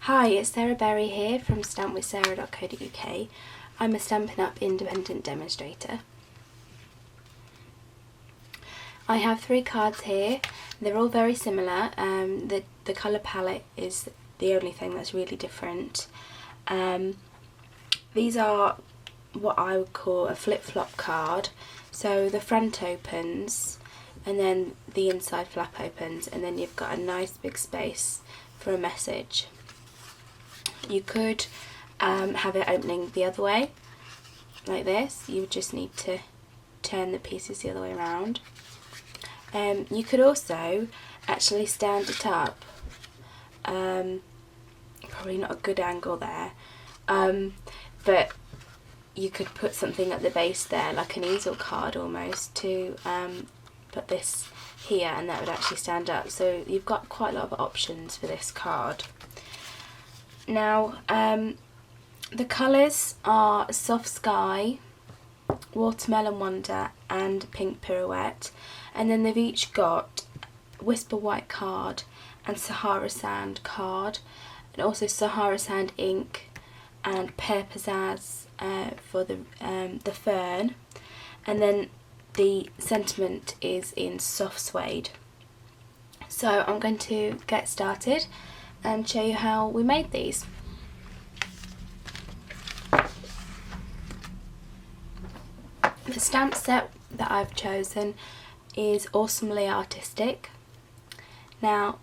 Hi, it's Sarah Berry here from stampwithsarah.co.uk. I'm a Stampin' Up! Independent demonstrator. I have 3 cards here. They're all very similar. The colour palette is the only thing that's really different. These are what I would call a flip-flop card. So the front opens and then the inside flap opens, and then you've got a nice big space for a message. You could have it opening the other way, like this. You would just need to turn the pieces the other way around. You could also actually stand it up. Probably not a good angle there, but you could put something at the base there, like an easel card almost, to put this here, and that would actually stand up. So you've got quite a lot of options for this card. Now, the colours are Soft Sky, Watermelon Wonder and Pink Pirouette, and then they've each got Whisper White card and Sahara Sand card, and also Sahara Sand ink and Pear Pizzazz for the fern, and then the sentiment is in Soft Suede. So I'm going to get started and show you how we made these. The stamp set that I've chosen is Awesomely Artistic. Now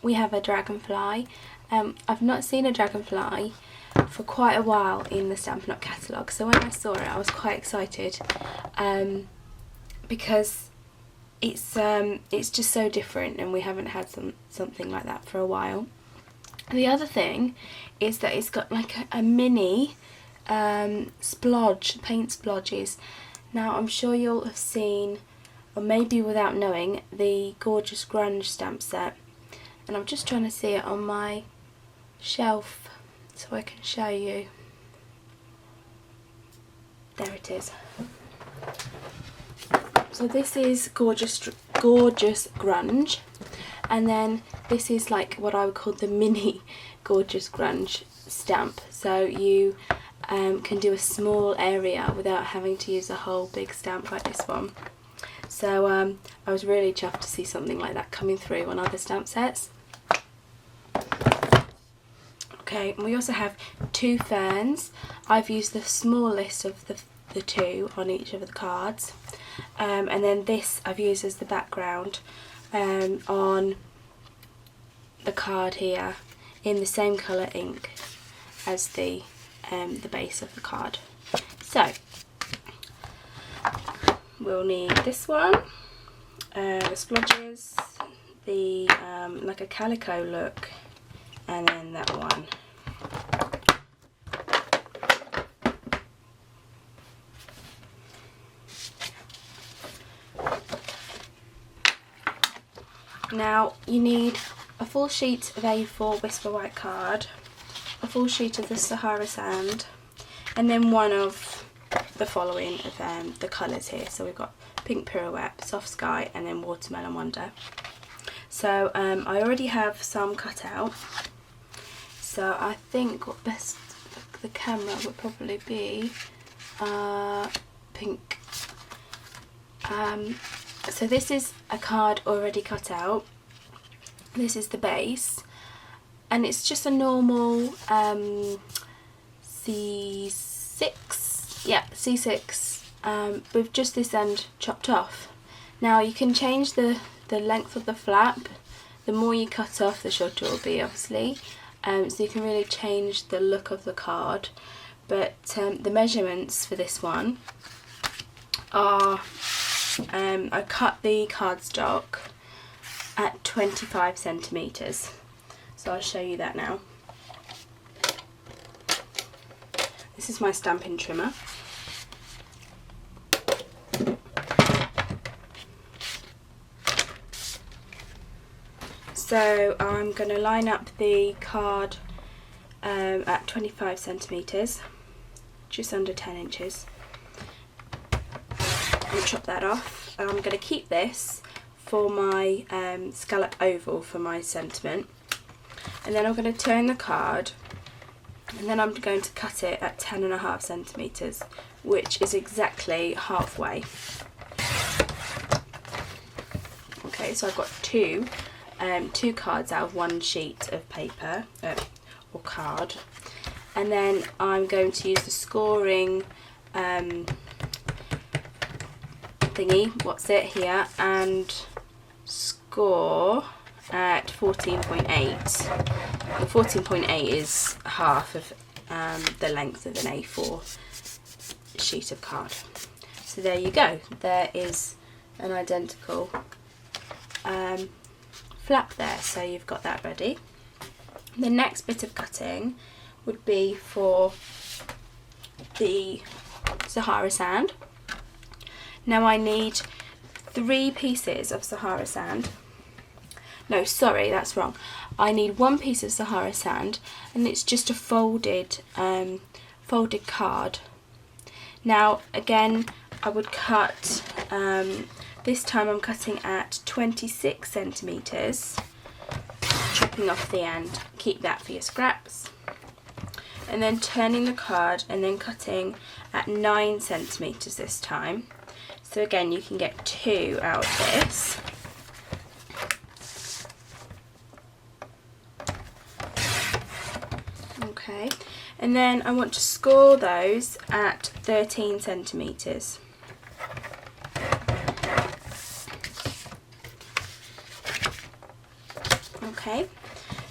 we have a dragonfly. I've not seen a dragonfly for quite a while in the Stampin' Up! Catalogue, so when I saw it I was quite excited because it's just so different, and we haven't had something like that for a while. The other thing is that it's got like a mini splodge, paint splodges. Now I'm sure you'll have seen, or maybe without knowing, the Gorgeous Grunge stamp set, and I'm just trying to see it on my shelf so I can show you. There it is. So this is Gorgeous Grunge, and then this is like what I would call the mini Gorgeous Grunge stamp. So you can do a small area without having to use a whole big stamp like this one. So I was really chuffed to see something like that coming through on other stamp sets. Okay, and we also have 2 ferns. I've used the smallest of the 2 on each of the cards. And then this I've used as the background on the card here in the same colour ink as the base of the card. So we'll need this one, the splodges, the like a calico look, and then that one. Now you need a full sheet of A4 Whisper White card, a full sheet of the Sahara Sand, and then one of the following of the colours here. So we've got Pink Pirouette, Soft Sky, and then Watermelon Wonder. So I already have some cut out, so I think what best for the camera would probably be pink. So this is a card already cut out. This is the base, and it's just a normal C6, yeah, C6, with just this end chopped off. Now you can change the length of the flap. The more you cut off, the shorter it will be, obviously. So you can really change the look of the card. But the measurements for this one are, I cut the cardstock at 25 centimetres. So I'll show you that now. This is my Stampin' trimmer. So I'm going to line up the card at 25 centimetres, just under 10 inches. And chop that off. And I'm going to keep this for my scallop oval for my sentiment. and then I'm going to turn the card, and then I'm going to cut it at 10.5 centimetres, which is exactly halfway. Okay, so I've got two cards out of one sheet of paper or card, and then I'm going to use the scoring thingy, what's it here, and score at 14.8. And 14.8 is half of the length of an A4 sheet of card. So there you go, there is an identical flap there, so you've got that ready. The next bit of cutting would be for the Sahara sand. Now I need 3 pieces of Sahara sand. No, sorry, that's wrong. I need 1 piece of Sahara sand, and it's just a folded card. Now again, I would cut, this time I'm cutting at 26 centimetres, chopping off the end. Keep that for your scraps. And then turning the card and then cutting at 9 centimetres this time. So again, you can get 2 out of this. Okay, and then I want to score those at 13 centimetres. Okay,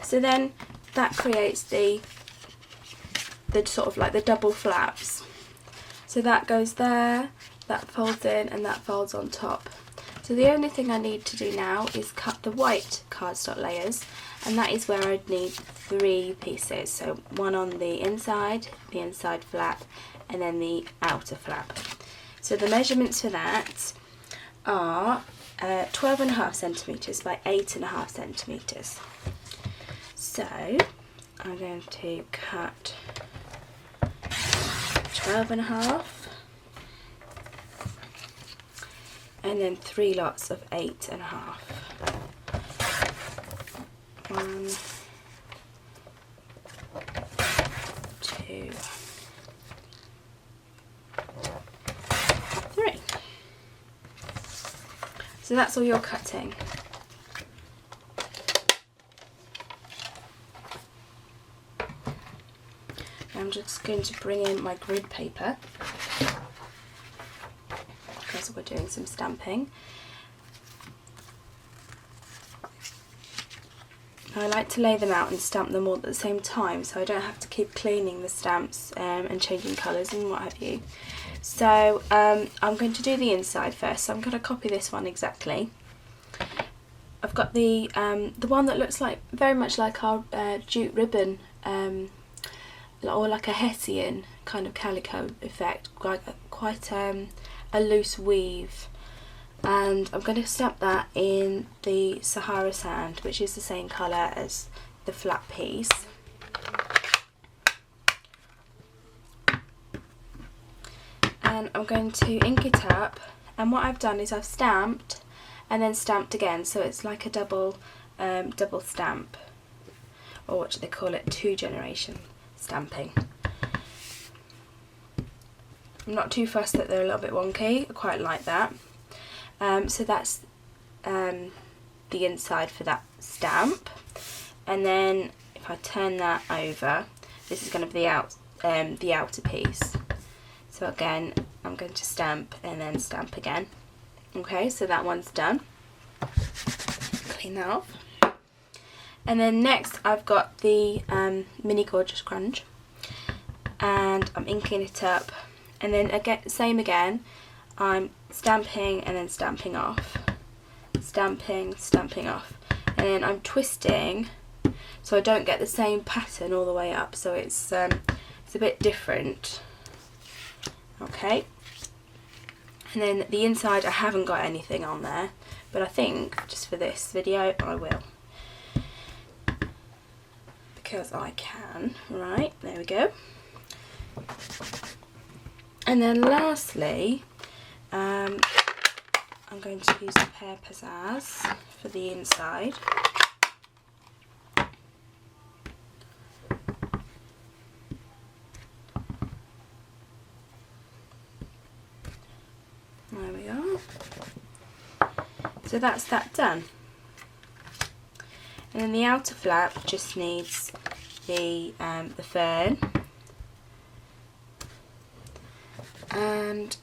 so then that creates the sort of like the double flaps. So that goes there, that folds in, and that folds on top. So the only thing I need to do now is cut the white cardstock layers, and that is where I'd need 3 pieces. So one on the inside flap, and then the outer flap. So the measurements for that are 12.5 centimetres by 8.5 centimetres. So I'm going to cut 12.5, and then 3 lots of 8.5. 1, 2, 3. So that's all your cutting. I'm just going to bring in my grid paper because we're doing some stamping. I like to lay them out and stamp them all at the same time, so I don't have to keep cleaning the stamps and changing colours and what have you. So I'm going to do the inside first, so I'm going to copy this one exactly. I've got the one that looks like very much like our jute ribbon, or like a Hessian kind of calico effect, quite a loose weave. And I'm going to stamp that in the Sahara sand, which is the same colour as the flat piece. And I'm going to ink it up, and what I've done is I've stamped and then stamped again, so it's like a double stamp, or what do they call it, 2-generation stamping. I'm not too fussed that they're a little bit wonky, I quite like that. So that's the inside for that stamp, and then if I turn that over, this is going to be the outer piece. So again, I'm going to stamp and then stamp again. Okay, so that one's done. Clean that off. And then next I've got the Mini Gorgeous Grunge, and I'm inking it up, and then again, same again, I'm stamping and then stamping off, stamping off, and then I'm twisting so I don't get the same pattern all the way up, so it's a bit different. Okay, and then the inside I haven't got anything on there, but I think just for this video I will, because I can. Right, there we go. And then lastly, I'm going to use the Pear Pizzazz for the inside. So that's that done. And then the outer flap just needs the fern and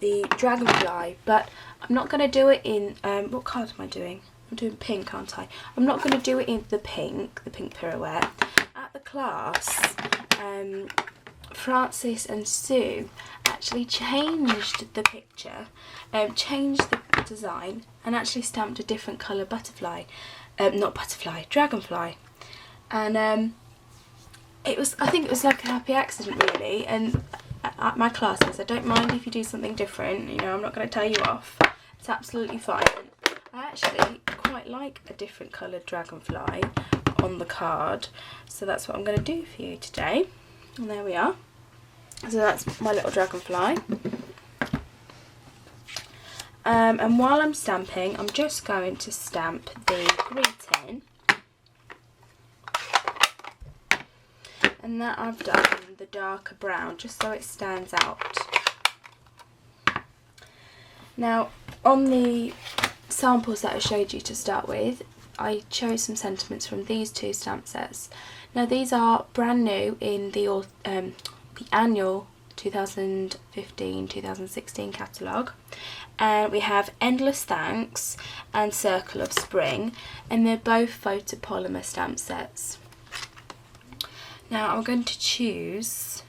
the dragonfly, but I'm not going to do it in, what card am I doing? I'm doing pink, aren't I? I'm not going to do it in the pink pirouette. At the class, Francis and Sue actually changed the picture, changed the design, and actually stamped a different colour butterfly, dragonfly. And I think it was like a happy accident really, and at my classes I don't mind if you do something different, you know, I'm not going to tell you off, it's absolutely fine. I actually quite like a different coloured dragonfly on the card, so that's what I'm going to do for you today. And there we are. So that's my little dragonfly. And while I'm stamping, I'm just going to stamp the greeting. And that I've done the darker brown, just so it stands out. Now, on the samples that I showed you to start with, I chose some sentiments from these two stamp sets. Now these are brand new in the annual 2015-2016 catalogue, and we have Endless Thanks and Circle of Spring, and they're both photopolymer stamp sets. Now I'm going to choose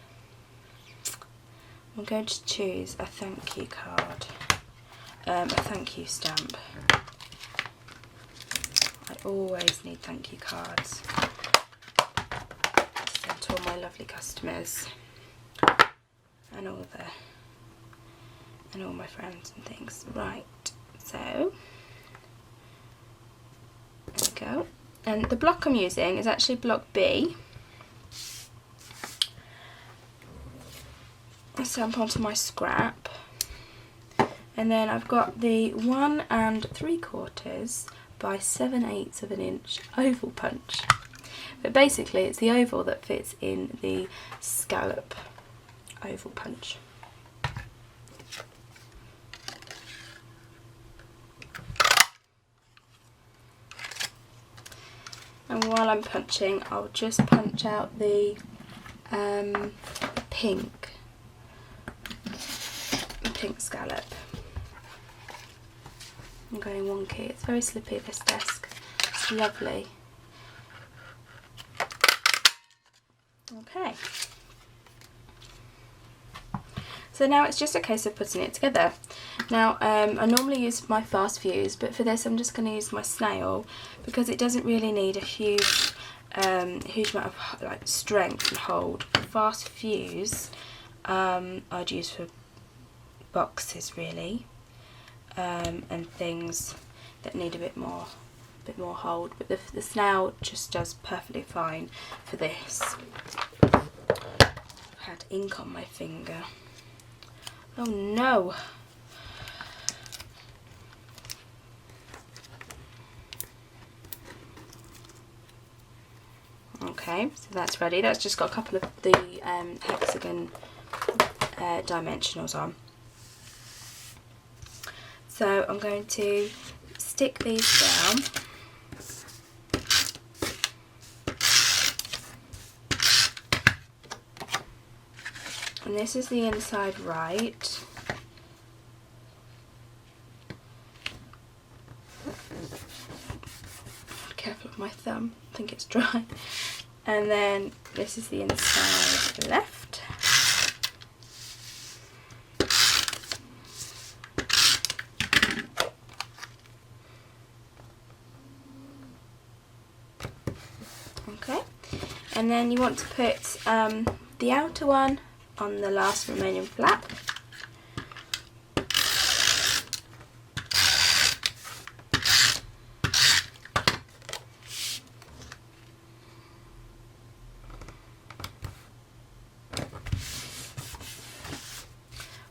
a thank you card, a thank you stamp. I always need thank you cards to send to all my lovely customers and all my friends and things. Right, so there we go. And the block I'm using is actually block B. I stamp onto my scrap, and then I've got the 1 3/4 by 7/8 of an inch oval punch, but basically it's the oval that fits in the scallop oval punch. And while I'm punching, I'll just punch out the pink scallop. I'm going wonky. It's very slippy, this desk. It's lovely. Okay. So now it's just a case of putting it together. Now I normally use my fast fuse, but for this I'm just going to use my snail because it doesn't really need a huge amount of like strength and hold. Fast fuse I'd use for boxes really, and things that need a bit more hold, but the snail just does perfectly fine for this. I've had ink on my finger. Oh no! Okay, so that's ready. That's just got a couple of the hexagon dimensionals on. So I'm going to stick these down. And this is the inside right. Careful of my thumb, I think it's dry. And then this is the inside left. Okay, and then you want to put the outer one on the last remaining flap.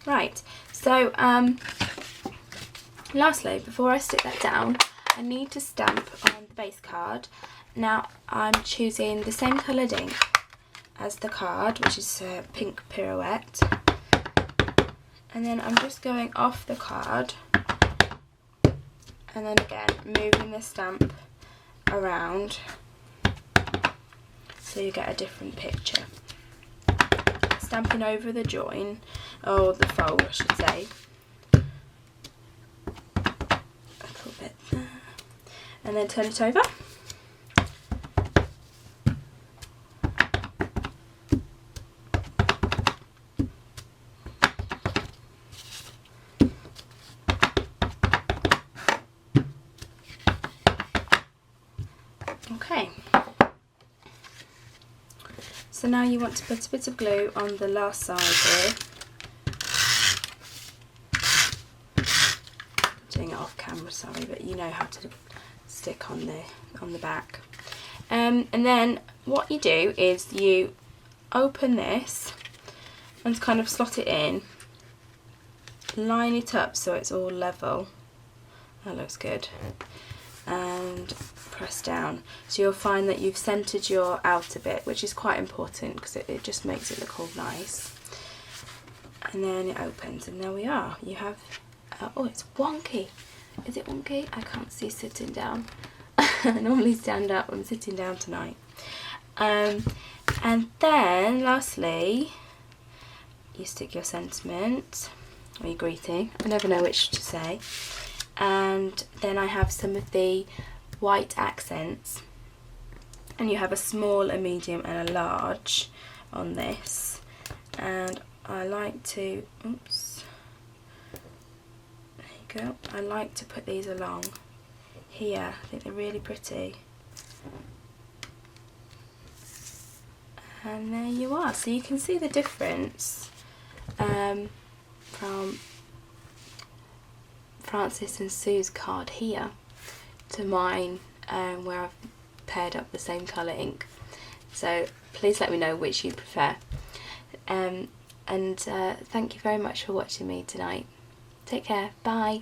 Right, so lastly, before I stick that down, I need to stamp on the base card. Now I'm choosing the same coloured ink as the card, which is a pink pirouette, and then I'm just going off the card and then again moving the stamp around so you get a different picture. Stamping over the join, or the fold I should say, a little bit there, and then turn it over. Okay, so now you want to put a bit of glue on the last side here. Doing it off camera, sorry, but you know how to stick on the back. And then what you do is you open this and kind of slot it in, line it up so it's all level. That looks good. And press down. So you'll find that you've centered your outer bit, which is quite important because it just makes it look all nice. And then it opens, and there we are. You have, oh, it's wonky. Is it wonky? I can't see sitting down. I normally stand up. I'm sitting down tonight. And then lastly, you stick your sentiment or your greeting. I never know which to say. And then I have some of the white accents, and you have a small, a medium and a large on this, and I like to, oops, there you go, I like to put these along here. I think they're really pretty. And there you are. So you can see the difference from Francis and Sue's card here to mine, where I've paired up the same colour ink. So please let me know which you prefer. And thank you very much for watching me tonight. Take care. Bye.